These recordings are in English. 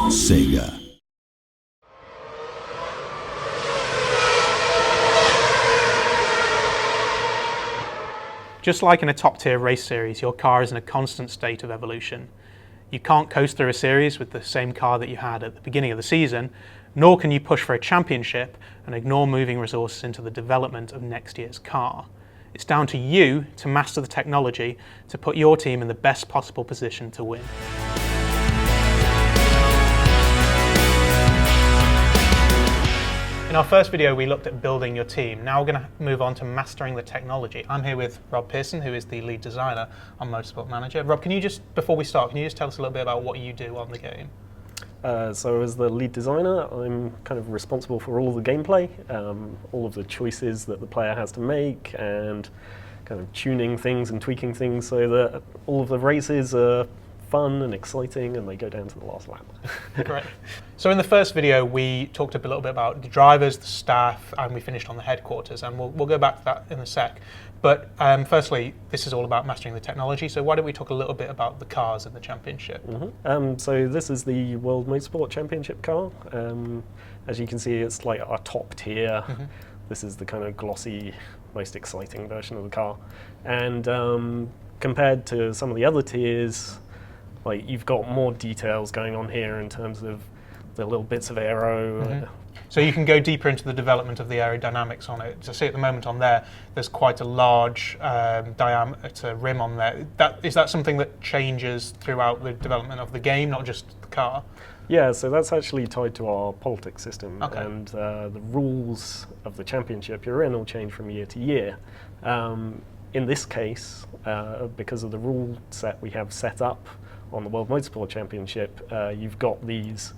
Sega. Just like in a top-tier race series, your car is in a constant state of evolution. You can't coast through a series with the same car that you had at the beginning of the season, nor can you push for a championship and ignore moving resources into the development of next year's car. It's down to you to master the technology to put your team in the best possible position to win. In our first video, we looked at building your team. Now we're going to move on to mastering the technology. I'm here with Rob Pearson, who is the lead designer on Motorsport Manager. Rob, can you just, before we start, can you just tell us a little bit about what you do on the game? So as the lead designer, I'm kind of responsible for all of the gameplay, all of the choices that the player has to make, and kind of tuning things and tweaking things so that all of the races are fun and exciting and they go down to the last lap. Great. So in the first video, we talked a little bit about the drivers, the staff, and we finished on the headquarters, and we'll go back to that in a sec. But firstly, this is all about mastering the technology, so why don't we talk a little bit about the cars in the championship? So this is the World Motorsport Championship car. As you can see, it's like our top tier. This is the kind of glossy, most exciting version of the car. And compared to some of the other tiers, like you've got more details going on here in terms of the little bits of aero. So you can go deeper into the development of the aerodynamics on it. So see at the moment on there, there's quite a large diameter rim on there. Is that something that changes throughout the development of the game, not just the car? Yeah, so that's actually tied to our politics system, Okay. and the rules of the championship you're in will change from year to year. In this case, because of the rule set we have set up on the World Motorsport Championship, you've got these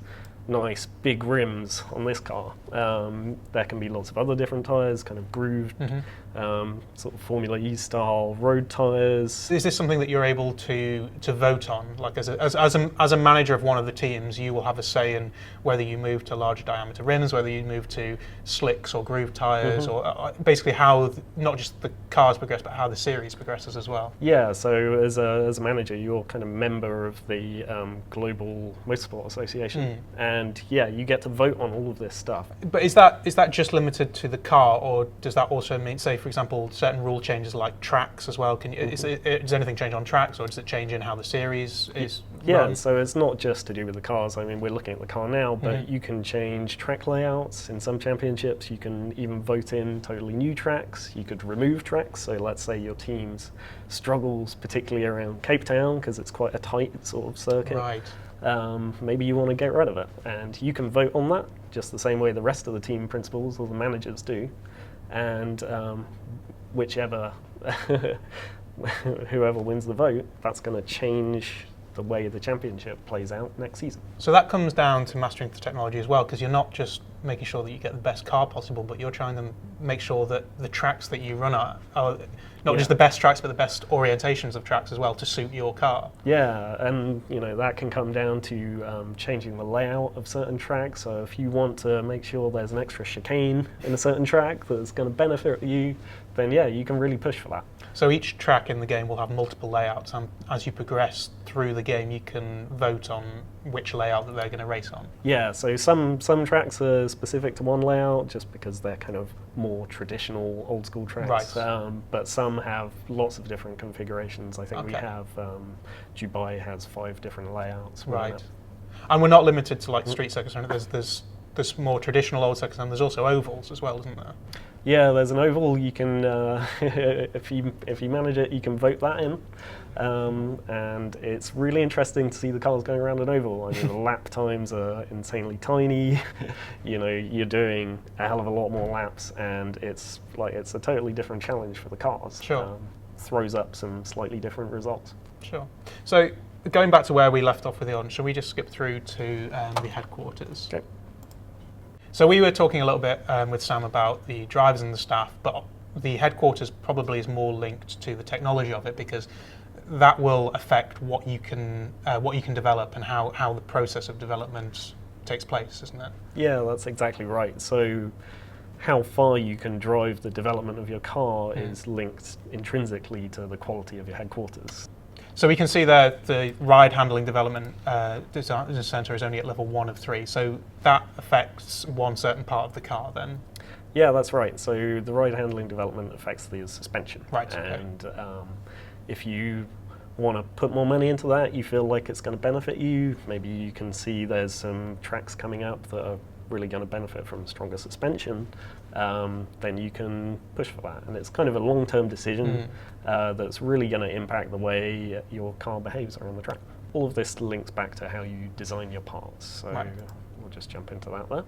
nice big rims on this car. There can be lots of other different tyres, kind of grooved, sort of Formula E style road tyres. Is this something that you're able to vote on? Like as a manager of one of the teams, you will have a say in whether you move to larger diameter rims, whether you move to slicks or grooved tyres, or basically how not just the cars progress, but how the series progresses as well. Yeah, so as a manager, you're kind of member of the Global Motorsport Association, and yeah, you get to vote on all of this stuff. But is that just limited to the car, or does that also mean, say, for example, certain rule changes like tracks as well? Does anything change on tracks, or does it change in how the series is run? So it's not just to do with the cars. I mean, we're looking at the car now, but you can change track layouts. In some championships, you can even vote in totally new tracks. You could remove tracks. So let's say your team's struggles, particularly around Cape Town, because it's quite a tight sort of circuit. Right. Maybe you want to get rid of it, and you can vote on that just the same way the rest of the team principals or the managers do, and whichever whoever wins the vote, that's going to change the way the championship plays out next season. So that comes down to mastering the technology as well, because you're not just making sure that you get the best car possible, but you're trying to make sure that the tracks that you run at are not just the best tracks, but the best orientations of tracks as well to suit your car. Yeah, and that can come down to changing the layout of certain tracks. So if you want to make sure there's an extra chicane in a certain track that's going to benefit you, then yeah, you can really push for that. So each track in the game will have multiple layouts, and as you progress through the game, you can vote on which layout that they're going to race on. Yeah, so some tracks are specific to one layout just because they're kind of more traditional old school tracks, right. But some have lots of different configurations. I think we Okay. have Dubai has 5 different layouts. Right. And we're not limited to like street circuits. There's more traditional old circuits, and there's also ovals as well, isn't there? Yeah, there's an oval. You can, if you manage it, you can vote that in, and it's really interesting to see the cars going around an oval. I mean, the lap times are insanely tiny. You're doing a hell of a lot more laps, and it's a totally different challenge for the cars. Sure. Throws up some slightly different results. Sure. So going back to where we left off with the audience, shall we just skip through to the headquarters? Okay. So we were talking a little bit with Sam about the drivers and the staff, but the headquarters probably is more linked to the technology of it, because that will affect what you can develop and how the process of development takes place, isn't it? Yeah, that's exactly right. So how far you can drive the development of your car is linked intrinsically to the quality of your headquarters. So we can see there the ride handling development design center is only at level 1 of 3. So that affects one certain part of the car then. Yeah, that's right. So the ride handling development affects the suspension. Right. Okay. And if you want to put more money into that, you feel like it's going to benefit you, maybe you can see there's some tracks coming up that are really going to benefit from stronger suspension, then you can push for that. And it's kind of a long-term decision that's really going to impact the way your car behaves around the track. All of this links back to how you design your parts. So we'll just jump into that there.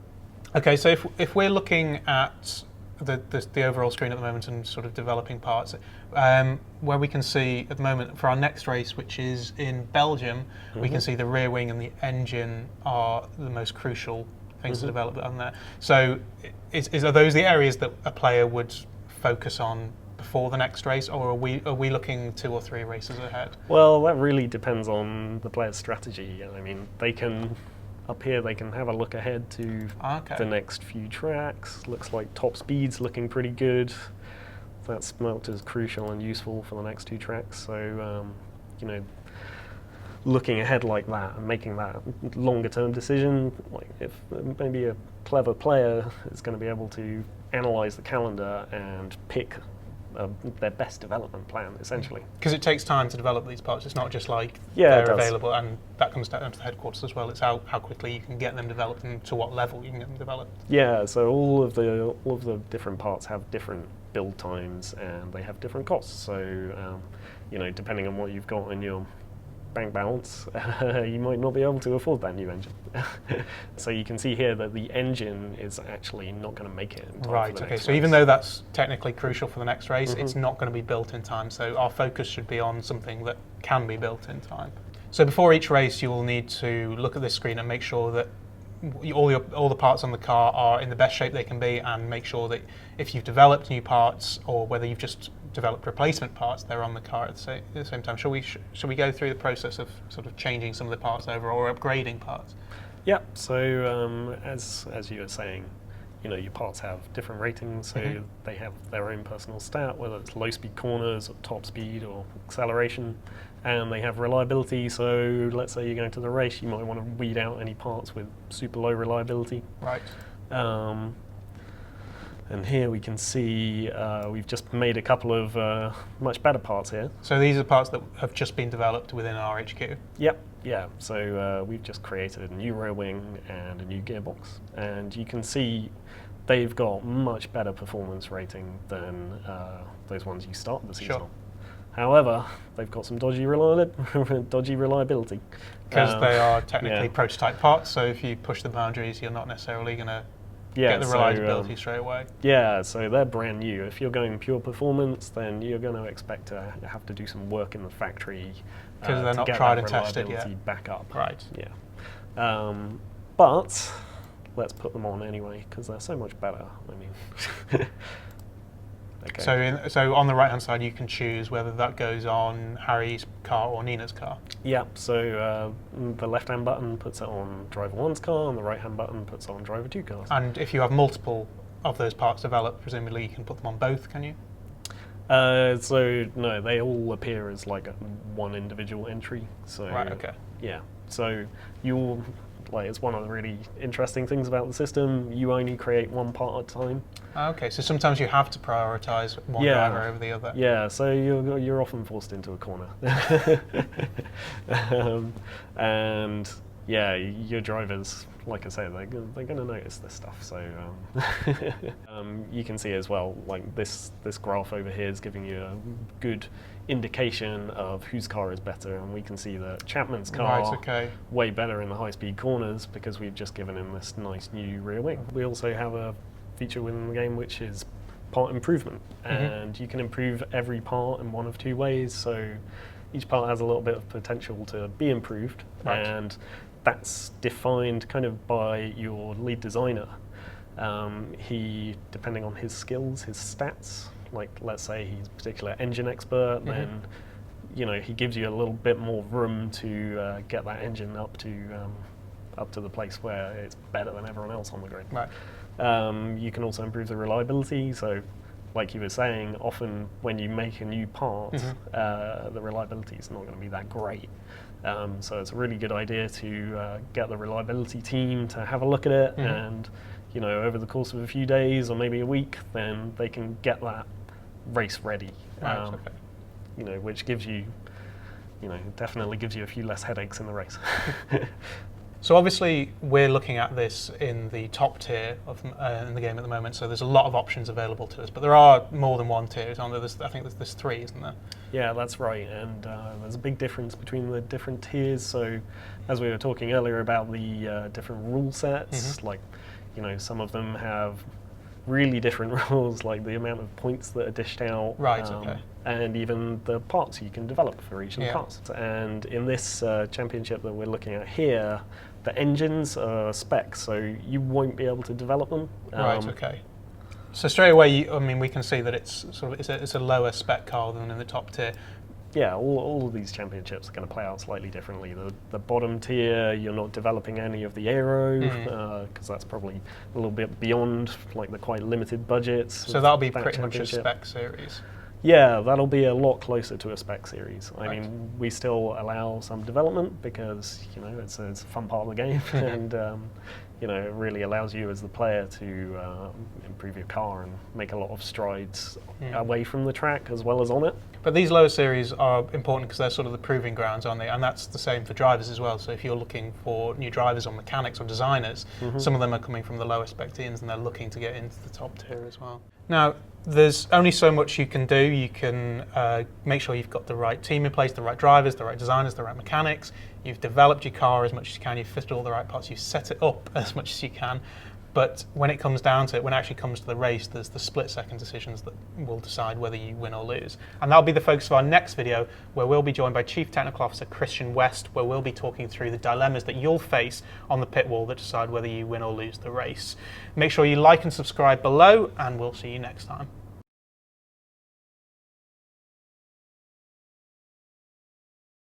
Okay, so if we're looking at the overall screen at the moment and sort of developing parts, where we can see at the moment for our next race, which is in Belgium, we can see the rear wing and the engine are the most crucial things to develop on there. So are those the areas that a player would focus on before the next race, or are we looking 2 or 3 races ahead? Well, that really depends on the player's strategy. I mean, they can, up here, they can have a look ahead to the next few tracks. Looks like top speed's looking pretty good. That's marked as crucial and useful for the next 2 tracks. So, you know, looking ahead like that and making that longer term decision, like if maybe a clever player is going to be able to analyze the calendar and pick their best development plan, essentially. Because it takes time to develop these parts. It's not just like they're available, and that comes down to the headquarters as well. It's how quickly you can get them developed and to what level you can get them developed. Yeah, so all of the different parts have different build times and they have different costs. So you know, depending on what you've got in your bank balance, you might not be able to afford that new engine. So you can see here that the engine is actually not going to make it in time right, for the okay, next so race. Even though that's technically crucial for the next race, it's not going to be built in time, so our focus should be on something that can be built in time. So before each race, you will need to look at this screen and make sure that all the parts on the car are in the best shape they can be, and make sure that if you've developed new parts, or whether you've just developed replacement parts, they're on the car at the same time. Shall we go through the process of sort of changing some of the parts over or upgrading parts? Yeah, so as you were saying, you know, your parts have different ratings, so they have their own personal stat, whether it's low speed corners or top speed or acceleration, and they have reliability. So let's say you're going to the race, you might want to weed out any parts with super low reliability. Right. And here we can see we've just made a couple of much better parts here. So these are parts that have just been developed within our HQ? Yep, yeah. So we've just created a new rear wing and a new gearbox. And you can see they've got much better performance rating than those ones you start the season on. However, they've got some dodgy reliability. Because they are technically prototype parts, so if you push the boundaries, you're not necessarily going to get the reliability straight away. Yeah, so they're brand new. If you're going pure performance, then you're going to expect to have to do some work in the factory because they're not tried and tested yet. Back up. Right. Yeah. But let's put them on anyway because they're so much better. I mean. Okay. So on the right hand side, you can choose whether that goes on Harry's car or Nina's car. Yeah, so the left hand button puts it on driver 1's car and the right hand button puts it on driver 2 cars. And if you have multiple of those parts developed, presumably you can put them on both, can you? So no, they all appear as like one individual entry. So right, okay. Yeah, so you'll, like, it's one of the really interesting things about the system. You only create one part at a time. Okay, so sometimes you have to prioritise one driver over the other. Yeah, so you're often forced into a corner. And yeah, your drivers, like I say, they're going to notice this stuff. So you can see as well, like this graph over here is giving you a good indication of whose car is better, and we can see that Chapman's car way better in the high-speed corners because we've just given him this nice new rear wing. We also have a feature within the game which is part improvement, and you can improve every part in one of 2 ways. So each part has a little bit of potential to be improved, and that's defined kind of by your lead designer. He, depending on his skills, his stats, like let's say he's a particular engine expert, then you know, he gives you a little bit more room to get that engine up to the place where it's better than everyone else on the grid. Right. You can also improve the reliability, so like you were saying, often when you make a new part, the reliability is not going to be that great. So it's a really good idea to get the reliability team to have a look at it, and over the course of a few days or maybe a week, then they can get that race ready. Right, Which gives you, definitely gives you a few less headaches in the race. So obviously we're looking at this in the top tier of in the game at the moment, so there's a lot of options available to us, but there are more than one tier, aren't there? I think there's three, isn't there? Yeah, that's right, and there's a big difference between the different tiers. So as we were talking earlier about the different rule sets, like some of them have really different rules, like the amount of points that are dished out, right, and even the parts you can develop for each of the parts. And in this championship that we're looking at here, the engines are specs, so you won't be able to develop them. Right. Okay. So straight away, we can see that it's it's a lower spec car than in the top tier. Yeah, all of these championships are going to play out slightly differently. The bottom tier, you're not developing any of the aero, because that's probably a little bit beyond like the quite limited budgets. So that'll be pretty much a spec series. Yeah, that'll be a lot closer to a spec series. I mean, we still allow some development because it's a fun part of the game, and it really allows you as the player to improve your car and make a lot of strides away from the track as well as on it. But these lower series are important because they're sort of the proving grounds, aren't they? And that's the same for drivers as well. So if you're looking for new drivers or mechanics or designers, some of them are coming from the lower spec teams and they're looking to get into the top tier as well. Now, there's only so much you can do. You can make sure you've got the right team in place, the right drivers, the right designers, the right mechanics. You've developed your car as much as you can. You've fitted all the right parts. You've set it up as much as you can. But when it comes down to it, when it actually comes to the race, there's the split-second decisions that will decide whether you win or lose. And that'll be the focus of our next video, where we'll be joined by Chief Technical Officer Christian West, where we'll be talking through the dilemmas that you'll face on the pit wall that decide whether you win or lose the race. Make sure you like and subscribe below, and we'll see you next time.